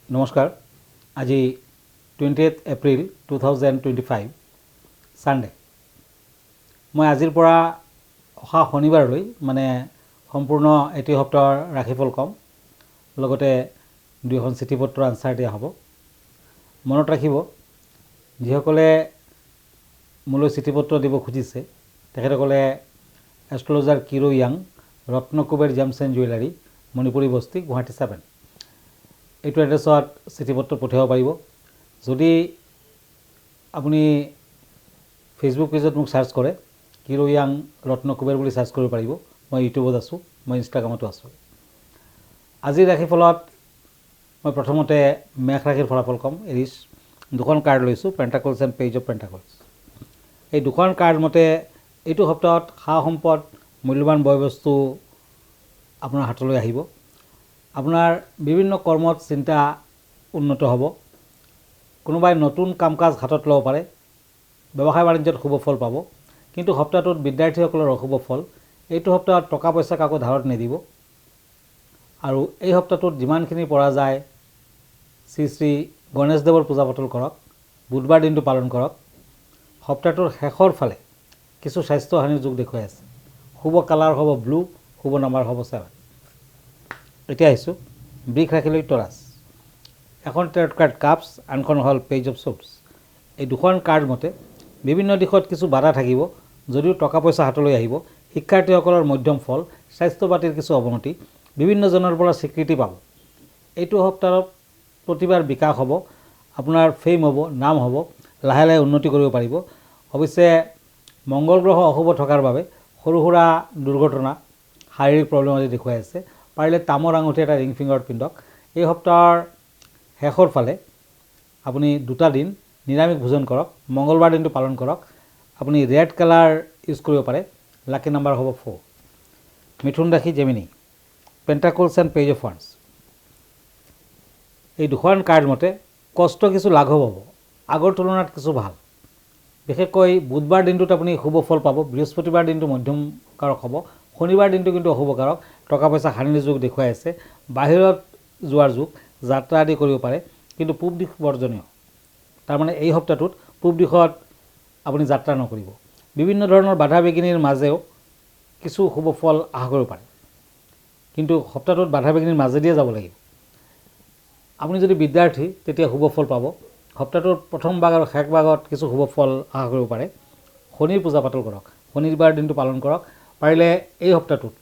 নমস্কাৰ। আজি 20 এপ্ৰিল 2025 ছানডে। মই আজিৰ পৰা অহা শনিবাৰলৈ মানে সম্পূৰ্ণ এটি সপ্তাহৰ ৰাশিফল ক'ম, লগতে দুখন চিঠিপত্ৰ আনচাৰ দিয়া হ'ব। মনত ৰাখিব, যিসকলে মোলৈ চিঠিপত্ৰ দিব খুজিছে তেখেতসকলে astrologer Kiro Yang, Ratnakuber gems and jewellery, Manipuri Basti, Guwahati 7 এইটো এড্ৰেছত চিঠিপত্ৰ পঠিয়াব পাৰিব। যদি আপুনি ফেচবুক পেজত মোক চাৰ্চ কৰে, কিৰো য়াং ৰত্নকুবেৰ বুলি চাৰ্চ কৰিব পাৰিব। মই ইউটিউবত আছোঁ, মই ইনষ্টাগ্ৰামতো আছোঁ। আজিৰ ৰাশিফলত মই প্ৰথমতে মেষ ৰাশিৰ ফলাফল ক'ম। এৰিছ দুখন কাৰ্ড লৈছোঁ, পেণ্টাকলছ এণ্ড পেজ অফ পেণ্টাকলছ। এই দুখন কাৰ্ড মতে এইটো সপ্তাহত সা সম্পদ, মূল্যৱান বয় বস্তু আপোনাৰ হাতলৈ আহিব। আপোনাৰ বিভিন্ন কৰ্মত চিন্তা উন্নত হ'ব। কোনোবাই নতুন কাম কাজ হাতত ল'ব পাৰে। ব্যৱসায় বাণিজ্যত শুভ ফল পাব। কিন্তু সপ্তাহটোত বিদ্যাৰ্থীসকলৰ অশুভ ফল। এইটো সপ্তাহত টকা পইচা কাকো ধাৰত নিদিব। আৰু এই সপ্তাহটোত যিমানখিনি পৰা যায় শ্ৰী শ্ৰী গণেশদেৱৰ পূজা পাতল কৰক, বুধবাৰ দিনটো পালন কৰক। সপ্তাহটোৰ শেষৰ ফালে কিছু স্বাস্থ্যহানিৰ যোগ দেখুৱাই আছে। শুভ কালাৰ হ'ব ব্লু, শুভ নাম্বাৰ হ'ব 7। এতিয়া আহিছোঁ বৃষ ৰাশিলৈ। তৰাছ এখন টেৰট কাৰ্ড কাপছ, আনখন হ'ল পেজ অফ শ্বৰ্টছ। এই দুখন কাৰ্ড মতে বিভিন্ন দিশত কিছু বাধা থাকিব, যদিও টকা পইচা হাতলৈ আহিব। শিক্ষাৰ্থীসকলৰ মধ্যম ফল, স্বাস্থ্য পাতিৰ কিছু অৱনতি, বিভিন্নজনৰ পৰা স্বীকৃতি পাব। এইটো সপ্তাহত প্ৰতিভাৰ বিকাশ হ'ব, আপোনাৰ ফেম হ'ব, নাম হ'ব, লাহে লাহে উন্নতি কৰিব পাৰিব। অৱশ্যে মংগল গ্ৰহ অশুভ থকাৰ বাবে সৰু সুৰা দুৰ্ঘটনা, শাৰীৰিক প্ৰব্লেম আদি দেখুৱাই আছে। পাৰিলে তামৰ আঙুঠি এটা ৰিং ফিংগাৰত পিন্ধক। এই সপ্তাহৰ শেষৰ ফালে আপুনি 2টা দিন নিৰামিষ ভোজন কৰক। মংগলবাৰ দিনটো পালন কৰক। আপুনি ৰেড কালাৰ ইউজ কৰিব পাৰে। লাকি নাম্বাৰ হ'ব 4। মিথুন ৰাশি, Gemini, pentacles and page of ওৱান্স। এই দুখন কাৰ্ড মতে কষ্ট কিছু লাঘৱ হ'ব, আগৰ তুলনাত কিছু ভাল। বিশেষকৈ বুধবাৰ দিনটোত আপুনি শুভ ফল পাব। বৃহস্পতিবাৰ দিনটো মধ্যম কাৰক হ'ব। শনিবাৰ দিনটো কিন্তু অশুভ কাৰক, টকা পইচা হানিৰ যোগ দেখুৱাই আছে। বাহিৰত যোৱাৰ যোগ, যাত্ৰা আদি কৰিব পাৰে, কিন্তু পূব দিশ বৰ্জনীয়। তাৰমানে এই সপ্তাহটোত পূব দিশত আপুনি যাত্ৰা নকৰিব। বিভিন্ন ধৰণৰ বাধা বিঘিনিৰ মাজেও কিছু শুভ ফল আশা কৰিব পাৰে, কিন্তু সপ্তাহটোত বাধা বিঘিনিৰ মাজেদিয়ে যাব লাগিব। আপুনি যদি বিদ্যাৰ্থী তেতিয়া শুভ ফল পাব। সপ্তাহটোৰ প্ৰথম ভাগ আৰু শেষ ভাগত কিছু শুভ ফল আশা কৰিব পাৰে। শনিৰ পূজা পাতল কৰক। শনিবাৰ দিনটো পালন কৰক। পাৰিলে এই সপ্তাহটোত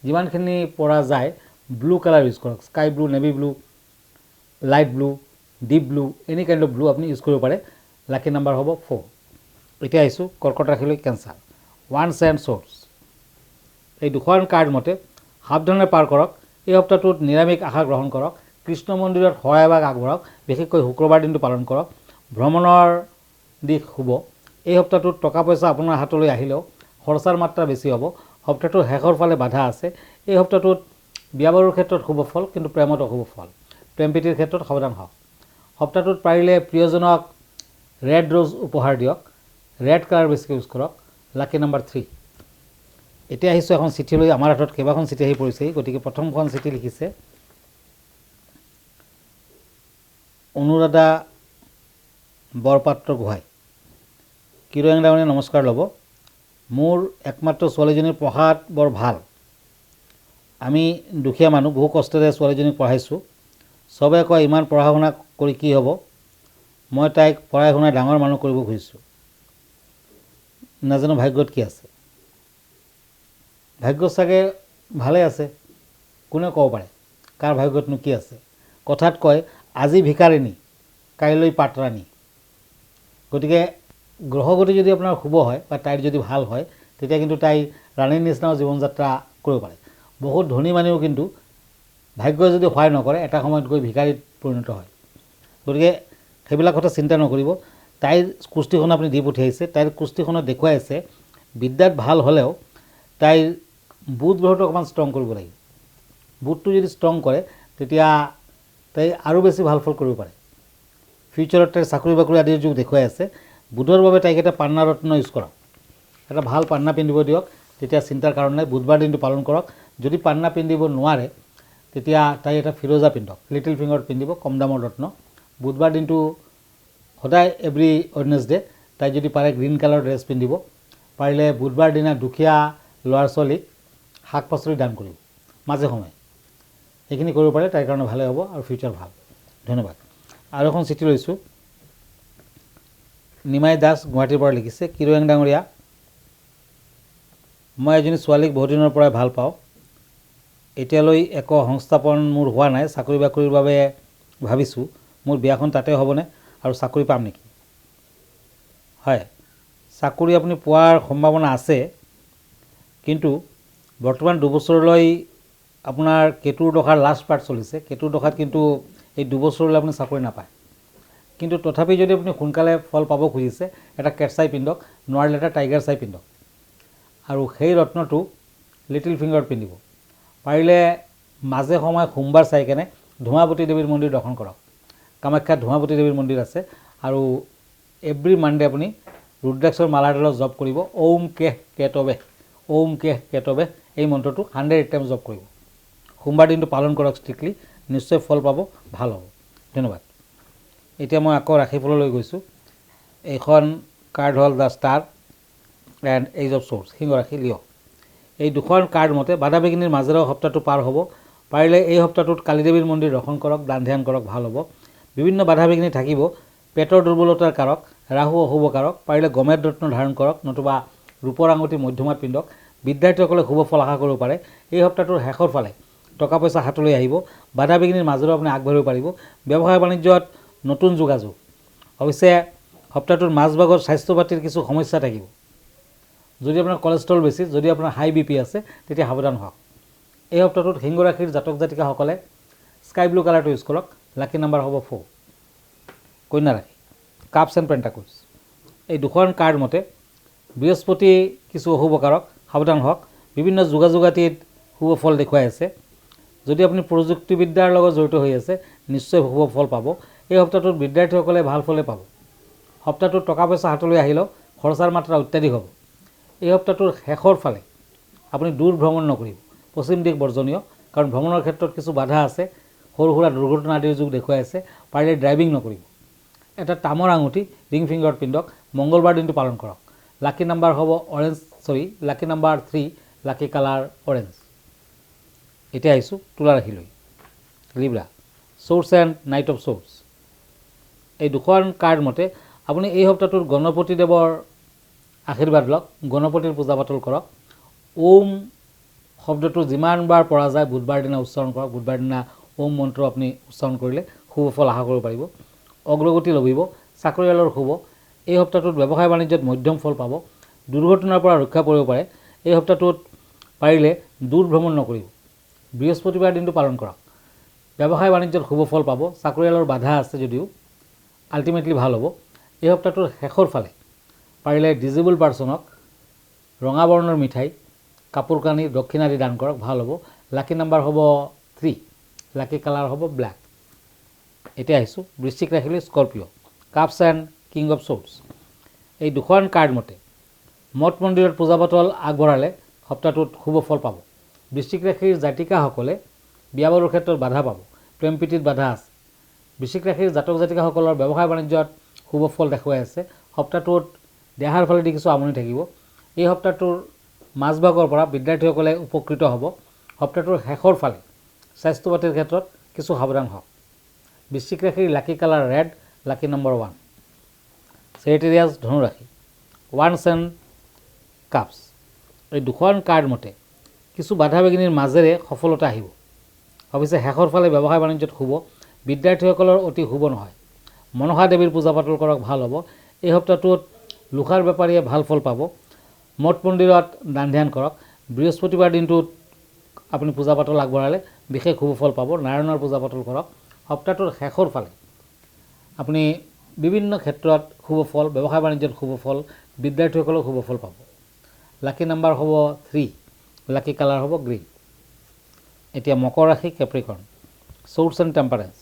যিমানখিনি পৰা যায় ব্লু কালাৰ ইউজ কৰক। Sky blue, navy blue, light blue, deep blue, any kind of blue আপুনি ইউজ কৰিব পাৰে। লাকি নাম্বাৰ হ'ব 4। এতিয়া আহিছোঁ কৰ্কট ৰাশিলৈ। কেঞ্চাৰ, ওৱান্স এণ্ড শ্বৰ্টছ। এই দুখন কাৰ্ড মতে সাৱধানে পাৰ কৰক। এই সপ্তাহটোত নিৰামিষ আহাৰ গ্ৰহণ কৰক। কৃষ্ণ মন্দিৰত শৰাই এভাগ আগবঢ়াওক। বিশেষকৈ শুক্ৰবাৰ দিনটো পালন কৰক। ভ্ৰমণৰ দিশ শুভ। এই সপ্তাহটোত টকা পইচা আপোনাৰ হাতলৈ আহিলেও খৰচাৰ মাত্ৰা বেছি হ'ব। সপ্তাহটোৰ শেষৰ ফালে বাধা আছে। এই সপ্তাহটোত বিয়া বাৰুৰ ক্ষেত্ৰত শুভ ফল, কিন্তু প্ৰেমত অশুভ ফল। প্ৰেম প্ৰীতিৰ ক্ষেত্ৰত সাৱধান হওক। সপ্তাহটোত পাৰিলে প্ৰিয়জনক ৰেড ৰ'জ উপহাৰ দিয়ক। ৰেড কালাৰ বেছিকৈ ইউজ কৰক। Lucky number 3। এতিয়া আহিছোঁ এখন চিঠিলৈ। আমাৰ হাতত কেইবাখন চিঠি আহি পৰিছেহি, গতিকে প্ৰথমখন চিঠি লিখিছে অনুৰাধা বৰপাত্ৰ গোহাঁই। কিৰো য়াং ডাঙৰীয়া নমস্কাৰ ল'ব। মোৰ একমাত্ৰ ছোৱালীজনীৰ পঢ়াত বৰ ভাল। আমি দুখীয়া মানুহ, বহু কষ্টেৰে ছোৱালীজনীক পঢ়াইছোঁ। চবে কয় ইমান পঢ়া শুনা কৰি কি হ'ব। মই তাইক পঢ়াই শুনাই ডাঙৰ মানুহ কৰিব খুজিছোঁ। নাজানো ভাগ্যত কি আছে। ভাগ্য চাগে ভালে আছে, কোনে ক'ব পাৰে কাৰ ভাগ্যতনো কি আছে। কথাত কয় আজি ভিকাৰিনী, কাইলৈ পাটৰাণী। গতিকে গ্ৰহগতি যদি আপোনাৰ শুভ হয় বা তাইৰ যদি ভাল হয়, তেতিয়া কিন্তু তাই ৰাণীৰ নিচিনাও জীৱন যাত্ৰা কৰিব পাৰে। বহুত ধনী মানুহেও কিন্তু ভাগ্যই যদি সহায় নকৰে এটা সময়ত গৈ ভিকাৰীত পৰিণত হয়। গতিকে সেইবিলাক কথা চিন্তা নকৰিব। তাইৰ কুস্তিখন আপুনি দি পঠিয়াইছে। তাইৰ কুস্তিখনত দেখুৱাই আছে বিদ্যাত ভাল হ'লেও তাইৰ বুধ গ্ৰহটো অকণমান ষ্ট্ৰং কৰিব লাগিব। বুধটো যদি ষ্ট্ৰং কৰে তেতিয়া তাই আৰু বেছি ভাল ফল কৰিব পাৰে। ফিউচাৰত তাইৰ চাকৰি বাকৰি আদিৰ যুগ দেখুৱাই আছে। বুধৰ বাবে তাইক এটা পান্না ৰত্ন ইউজ কৰক। এটা ভাল পান্না পিন্ধিব দিয়ক, তেতিয়া চিন্তাৰ কাৰণ নাই। বুধবাৰ দিনটো পালন কৰক। যদি পান্না পিন্ধিব নোৱাৰে তেতিয়া তাই এটা ফিৰোজা পিন্ধক, লিটিল ফিংগাৰত পিন্ধিব, কম দামৰ ৰত্ন। বুধবাৰ দিনটো সদায় এভৰি ৱেডনেছডে তাই যদি পাৰে গ্ৰীণ কালাৰ ড্ৰেছ পিন্ধিব। পাৰিলে বুধবাৰ দিনা দুখীয়া ল'ৰা ছোৱালীক শাক পাচলি দান কৰিব মাজে সময়ে। এইখিনি কৰিব পাৰে, তাইৰ কাৰণে ভালে হ'ব আৰু ফিউচাৰ ভাল। ধন্যবাদ। আৰু এখন চিঠি লৈছোঁ। নিমাই দাস গুৱাহাটীৰ পৰা লিখিছে, কিৰোৱেং ডাঙৰীয়া, মই এজনী ছোৱালীক বহুদিনৰ পৰাই ভাল পাওঁ। এতিয়ালৈ একো সংস্থাপন মোৰ হোৱা নাই। চাকৰি বাকৰিৰ বাবে ভাবিছোঁ। মোৰ বিয়াখন তাতে হ'বনে আৰু চাকৰি পাম নেকি? হয়, চাকৰি আপুনি পোৱাৰ সম্ভাৱনা আছে, কিন্তু বৰ্তমান 2 বছৰলৈ আপোনাৰ কেতুৰ দশাৰ লাষ্ট পাৰ্ট চলিছে। কেতুৰ দশাত কিন্তু এই 2 বছৰলৈ আপুনি চাকৰি নাপায়। কিন্তু তথাপি যদি আপুনি সোনকালে ফল পাব খুজিছে, এটা কেটচাই পিন্ধক, নোৱাৰিলে এটা টাইগাৰ চাই পিন্ধক, আৰু সেই ৰত্নটো লিটিল ফিংগাৰত পিন্ধিব। পাৰিলে মাজে সময়ে সোমবাৰ চাই কেনে ধুমাৱতী দেৱীৰ মন্দিৰ দৰ্শন কৰক। কামাখ্যাত ধুমাৱতী দেৱীৰ মন্দিৰ আছে। আৰু এভৰি মানডে আপুনি ৰুদ্ৰাক্ষৰ মালাডালত জপ কৰিব, ওম কেহ কেতবে, ওম কেহ কেতবে, এই মন্ত্ৰটো 100 টাইম জপ কৰিব। সোমবাৰ দিনটো পালন কৰক ষ্ট্ৰিক্টলি, নিশ্চয় ফল পাব, ভাল হ'ব। ধন্যবাদ। এতিয়া মই আকৌ ৰাশিফললৈ গৈছোঁ। এইখন কাৰ্ড হ'ল the star and ace of swords, সিংহ ৰাশি, লিঅ'। এই দুখন কাৰ্ড মতে বাধা বিঘিনিৰ মাজেৰেও সপ্তাহটো পাৰ হ'ব। পাৰিলে এই সপ্তাহটোত কালীদেৱীৰ মন্দিৰ দৰ্শন কৰক, দান ধ্যান কৰক, ভাল হ'ব। বিভিন্ন বাধা বিঘিনি থাকিব। পেটৰ দুৰ্বলতাৰ কাৰক, ৰাহু অশুভ কাৰক। পাৰিলে গমেদ ৰত্ন ধাৰণ কৰক, নতুবা ৰূপৰ আঙুঠি মধ্যমাত পিন্ধক। বিদ্যাৰ্থীসকলে শুভ ফল আশা কৰিব পাৰে। এই সপ্তাহটোৰ শেষৰ ফালে টকা পইচা হাতলৈ আহিব। বাধা বিঘিনিৰ মাজেৰেও আপুনি আগবাঢ়িব পাৰিব। ব্যৱসায় বাণিজ্যত নতুন যোগাযোগ। অৱশ্যে সপ্তাহটোৰ মাজভাগত স্বাস্থ্য পাতিৰ কিছু সমস্যা থাকিব। যদি আপোনাৰ কলেষ্ট্ৰল বেছি, যদি আপোনাৰ হাই BP আছে, তেতিয়া সাৱধান হওক। এই সপ্তাহটোত সিংহ ৰাশিৰ জাতক জাতিকাসকলে স্কাই ব্লু কালাৰটো ইউজ কৰক। লাকি নাম্বাৰ হ'ব 4। কন্যা ৰাশি, কাপছ এণ্ড পেণ্টাকলছ। এই দুখন কাৰ্ড মতে বৃহস্পতি কিছু অশুভ কাৰক, সাৱধান হওক। বিভিন্ন যোগাযোগাতীত শুভ ফল দেখুৱাই আছে। যদি আপুনি প্ৰযুক্তিবিদ্যাৰ লগত জড়িত হৈ আছে, নিশ্চয় শুভ ফল পাব। এই সপ্তাহটোত বিদ্যাৰ্থীসকলে ভাল ফলে পাব। সপ্তাহটোত টকা পইচা হাতলৈ আহিলেও খৰচাৰ মাত্ৰা অত্যাধিক হ'ব। এই সপ্তাহটোৰ শেষৰ ফালে আপুনি দূৰ ভ্ৰমণ নকৰিব। পশ্চিম দিশ বৰ্জনীয়, কাৰণ ভ্ৰমণৰ ক্ষেত্ৰত কিছু বাধা আছে। সৰু সুৰা দুৰ্ঘটনা আদিৰ যোগ দেখুৱাই আছে। পাৰিলে ড্ৰাইভিং নকৰিব। এটা তামৰ আঙুঠি ৰিং ফিংগাৰত পিন্ধক। মংগলবাৰ দিনটো পালন কৰক। লাকি নাম্বাৰ হ'ব lucky number 3, lucky colour orange. এতিয়া আহিছোঁ তুলা ৰাশিলৈ। Libra, swords and knight of swords. এই দুখন কাৰ্ড মতে আপুনি এই সপ্তাহটোত গণপতি দেৱৰ আশীৰ্বাদ লওক, গণপতিৰ পূজা পাতল কৰক। ওম শব্দটো যিমানবাৰ পৰা যায় বুধবাৰ দিনা উচ্চাৰণ কৰক। বুধবাৰ দিনা ওম মন্ত্ৰ আপুনি উচ্চাৰণ কৰিলে শুভ ফল আশা কৰিব পাৰিব। অগ্ৰগতি লভিব, চাকৰিয়ালৰ শুভ। এই সপ্তাহটোত ব্যৱসায় বাণিজ্যত মধ্যম ফল পাব। দুৰ্ঘটনাৰ পৰা ৰক্ষা পৰিব পাৰে। এই সপ্তাহটোত পাৰিলে দূৰ ভ্ৰমণ নকৰিব। বৃহস্পতিবাৰ দিনটো পালন কৰক। ব্যৱসায় বাণিজ্যত শুভ ফল পাব। চাকৰিয়ালৰ বাধা আছে যদিও আল্টিমেটলি ভাল হ'ব। এই সপ্তাহটোৰ শেষৰ ফালে পাৰিলে ডিজেবল পাৰ্চনক ৰঙা বৰ্ণৰ মিঠাই, কাপোৰ কানি, দক্ষিণা আদি দান কৰক, ভাল হ'ব। লাকি নাম্বাৰ হ'ব 3, লাকি কালাৰ হ'ব ব্লেক। এতিয়া আহিছোঁ বৃশ্চিক ৰাশিলৈ, Scorpio', cups and king of swords. এই দুখন কাৰ্ড মতে মঠ মন্দিৰত পূজা পাতল আগবঢ়ালে সপ্তাহটোত শুভ ফল পাব। বৃশ্চিক ৰাশিৰ জাতিকাসকলে বিয়া বাৰুৰ ক্ষেত্ৰত বাধা পাব। প্ৰেম প্ৰীতিত বাধা আছে। বৃশ্চিক ৰাশিৰ জাতক জাতিকাসকলৰ ব্যৱসায় বাণিজ্যত শুভ ফল দেখুৱাই আছে। সপ্তাহটোত দেহাৰ ফালেদি কিছু আমনি থাকিব। এই সপ্তাহটোৰ মাজভাগৰ পৰা বিদ্যাৰ্থীসকলে উপকৃত হ'ব। সপ্তাহটোৰ শেষৰ ফালে স্বাস্থ্য পাতিৰ ক্ষেত্ৰত কিছু সাৱধান হওক। বৃশ্চিক ৰাশিৰ lucky colour red, lucky number 1। Sagittarius, ধনুৰাশি, ওৱান্স এণ্ড কাপছ। এই দুখন কাৰ্ড মতে কিছু বাধা বিঘিনিৰ মাজেৰে সফলতা আহিব। অৱশ্যে শেষৰ ফালে ব্যৱসায় বাণিজ্যত শুভ। বিদ্যাৰ্থীসকলৰ অতি শুভ নহয়। মনসা দেৱীৰ পূজা পাতল কৰক, ভাল হ'ব। এই সপ্তাহটোত লোহাৰ বেপাৰীয়ে ভাল ফল পাব। মঠ মন্দিৰত দান ধ্যান কৰক। বৃহস্পতিবাৰ দিনটোত আপুনি পূজা পাতল আগবঢ়ালে বিশেষ শুভ ফল পাব। নাৰায়ণৰ পূজা পাতল কৰক। সপ্তাহটোৰ শেষৰ ফালে আপুনি বিভিন্ন ক্ষেত্ৰত শুভ ফল, ব্যৱসায় বাণিজ্যত শুভ ফল, বিদ্যাৰ্থীসকলেও শুভ ফল পাব। লাকি নাম্বাৰ হ'ব 3, লাকি কালাৰ হ'ব গ্ৰীণ। এতিয়া মকৰ ৰাশি, কেপ্ৰিকৰ্ণ, চ'ৰ্চ এণ্ড টেম্পাৰেঞ্চ।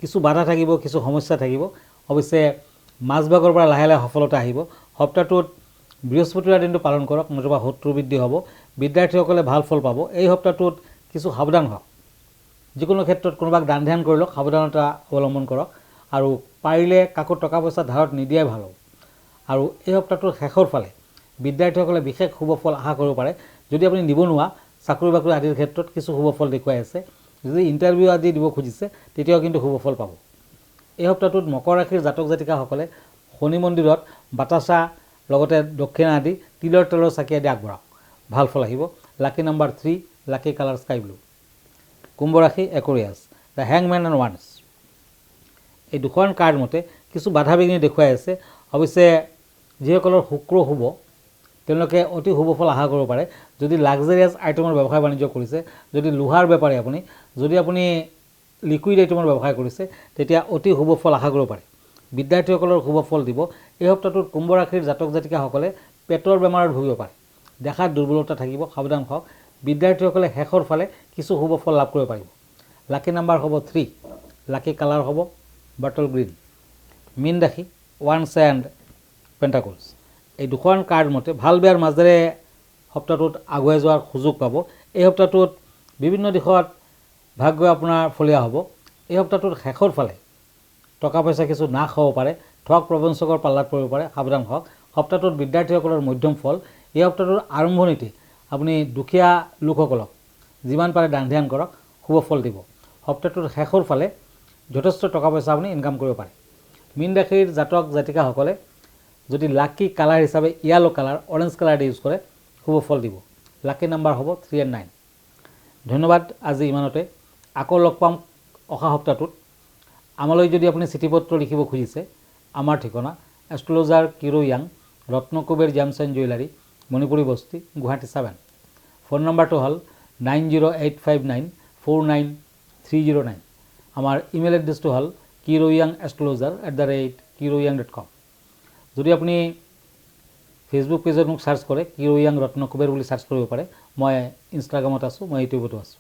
কিছু বাধা থাকিব, কিছু সমস্যা থাকিব। অৱশ্যে মাজভাগৰ পৰা লাহে লাহে সফলতা আহিব। সপ্তাহটোত বৃহস্পতিবাৰ দিনটো পালন কৰক, নতুবা শত্ৰু বৃদ্ধি হ'ব। বিদ্যাৰ্থীসকলে ভাল ফল পাব। এই সপ্তাহটোত কিছু সাৱধান হওক। যিকোনো ক্ষেত্ৰত কোনোবাক দান ধ্যান কৰি লওক, সাৱধানতা অৱলম্বন কৰক আৰু পাৰিলে কাকো টকা পইচা ধাৰত নিদিয়াই ভাল হ'ব। আৰু এই সপ্তাহটোৰ শেষৰ ফালে বিদ্যাৰ্থীসকলে বিশেষ শুভ ফল আশা কৰিব পাৰে। যদি আপুনি নিবনুৱা, চাকৰি বাকৰি আদিৰ ক্ষেত্ৰত কিছু শুভ ফল দেখুৱাই আছে, যদি ইণ্টাৰভিউ আদি দিব খুজিছে তেতিয়াও কিন্তু শুভ ফল পাব। এই সপ্তাহটোত মকৰ ৰাশিৰ জাতক জাতিকাসকলে শনি মন্দিৰত বাতাচা লগতে দক্ষিণা আদি তিলৰ তেলৰ চাকি আদি আগবঢ়াওক, ভাল ফল আহিব। লাকি number 3, lucky colour sky blue. কুম্ভ ৰাশি একুৰিয়াছ, দ্য হেংমেন এণ্ড ওৱান্স। এই দুখন কাৰ্ড মতে কিছু বাধা বিঘিনি দেখুৱাই আছে। অৱশ্যে যিসকলৰ শুক্ৰ শুভ তেওঁলোকে অতি শুভ ফল আশা কৰিব পাৰে। যদি লাক্সাৰিয়াছ আইটেমৰ ব্যৱসায় বাণিজ্য কৰিছে, যদি লোহাৰ বেপাৰী আপুনি, যদি আপুনি লিকুইড আইটেমৰ ব্যৱসায় কৰিছে, তেতিয়া অতি শুভ ফল আশা কৰিব পাৰে। বিদ্যাৰ্থীসকলৰ শুভ ফল দিব। এই সপ্তাহটোত কুম্ভ ৰাশিৰ জাতক জাতিকাসকলে পেটৰ বেমাৰত ভুগিব পাৰে, দেখাত দুৰ্বলতা থাকিব, সাৱধান হওক। বিদ্যাৰ্থীসকলে শেষৰ ফালে কিছু শুভ ফল লাভ কৰিব পাৰিব। লাকি নাম্বাৰ হ'ব 3, লাকি কালাৰ হ'ব বটল গ্ৰীণ। মীন ৰাশি, ওৱান্স এণ্ড পেণ্টাকলছ। এই দুখন কাৰ্ড মতে ভাল বেয়াৰ মাজেৰে সপ্তাহটোত আগুৱাই যোৱাৰ সুযোগ পাব। এই সপ্তাহটোত বিভিন্ন দিশত ভাগ্য আপোনাৰ ফলীয়া হ'ব। এই সপ্তাহটোৰ শেষৰ ফালে টকা পইচা কিছু নাশ হ'ব পাৰে, ঠগ প্ৰবঞ্চকৰ পাল্লাত পৰিব পাৰে, সাৱধান হওক। সপ্তাহটোত বিদ্যাৰ্থীসকলৰ মধ্যম ফল। এই সপ্তাহটোৰ আৰম্ভণিতে আপুনি দুখীয়া লোকসকলক যিমান পাৰে দান ধ্যান কৰক, শুভ ফল দিব। সপ্তাহটোৰ শেষৰ ফালে যথেষ্ট টকা পইচা আপুনি ইনকাম কৰিব পাৰে। মীন ৰাশিৰ জাতক জাতিকাসকলে যদি লাকি কালাৰ হিচাপে yellow colour, orange colour use কৰে, শুভ ফল দিব। লাকি নাম্বাৰ হ'ব 3 and 9। ধন্যবাদ, আজি ইমানতে। আকৌ লগ পাম অহা সপ্তাহটোত। আমালৈ যদি আপুনি চিঠি পত্ৰ লিখিব খুজিছে, আমাৰ ঠিকনা astrologer Kiro Yang, Ratnakuber gems and jewellery, Manipuri Basti, Guwahati 7। Phone নম্বৰটো হ'ল 9085949309। আমাৰ ইমেইল এড্ৰেছটো হ'ল kiroyangastrologer@kiroyang.com। যদি আপুনি ফেচবুক পেজত মোক চাৰ্চ কৰে, কিৰো য়াং ৰত্নকুবেৰ বুলি চাৰ্চ কৰিব পাৰে। মই ইনষ্টাগ্ৰামত আছোঁ, মই ইউটিউবতো আছোঁ।